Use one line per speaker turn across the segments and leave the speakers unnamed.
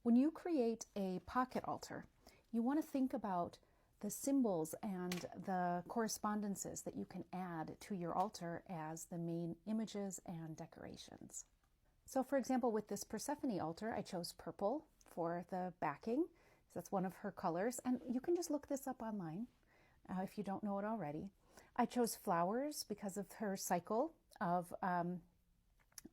When you create a pocket altar, you want to think about the symbols and the correspondences that you can add to your altar as the main images and decorations. So for example, with this Persephone altar, I chose purple for the backing. So that's one of her colors, and you can just look this up online if you don't know it already. I chose flowers because of her cycle of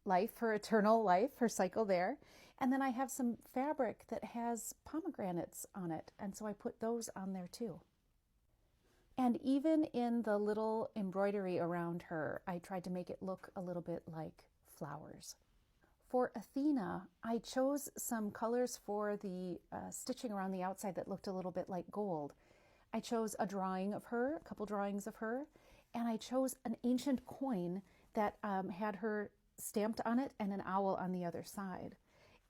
life, her eternal life, her cycle there. And then I have some fabric that has pomegranates on it, and so I put those on there too. And even in the little embroidery around her, I tried to make it look a little bit like flowers. For Athena, I chose some colors for the stitching around the outside that looked a little bit like gold. I chose a drawing of her, a couple drawings of her, and I chose an ancient coin that had her stamped on it and an owl on the other side.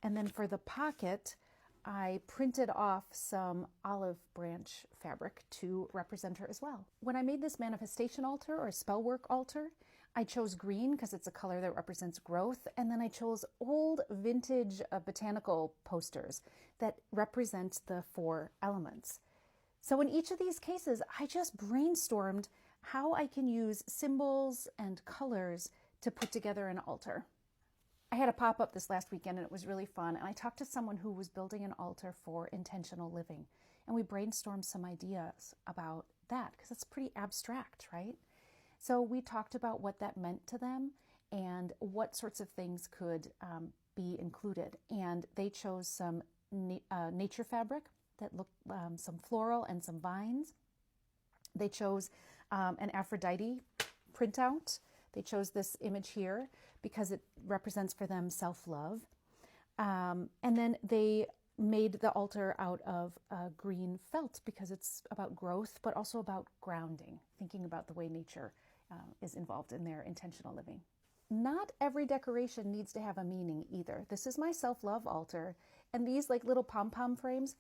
And then for the pocket, I printed off some olive branch fabric to represent her as well. When I made this manifestation altar or spell work altar, I chose green because it's a color that represents growth, and then I chose old vintage botanical posters that represent the 4 elements. So in each of these cases, I just brainstormed how I can use symbols and colors to put together an altar. I had a pop-up this last weekend and it was really fun, and I talked to someone who was building an altar for intentional living, and we brainstormed some ideas about that because it's pretty abstract, right? So we talked about what that meant to them and what sorts of things could be included, and they chose some nature fabric that looked some floral and some vines. They chose an Aphrodite printout. They chose this image here because it represents for them self-love. And then they made the altar out of green felt because it's about growth, but also about grounding, thinking about the way nature is involved in their intentional living. Not every decoration needs to have a meaning either. This is my self-love altar, and these like little pom-pom frames,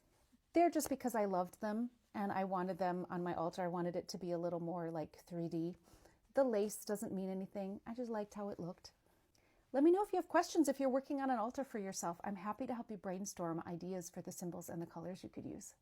they're just because I loved them and I wanted them on my altar. I wanted it to be a little more like 3D. The lace doesn't mean anything. I just liked how it looked. Let me know if you have questions if you're working on an altar for yourself. I'm happy to help you brainstorm ideas for the symbols and the colors you could use.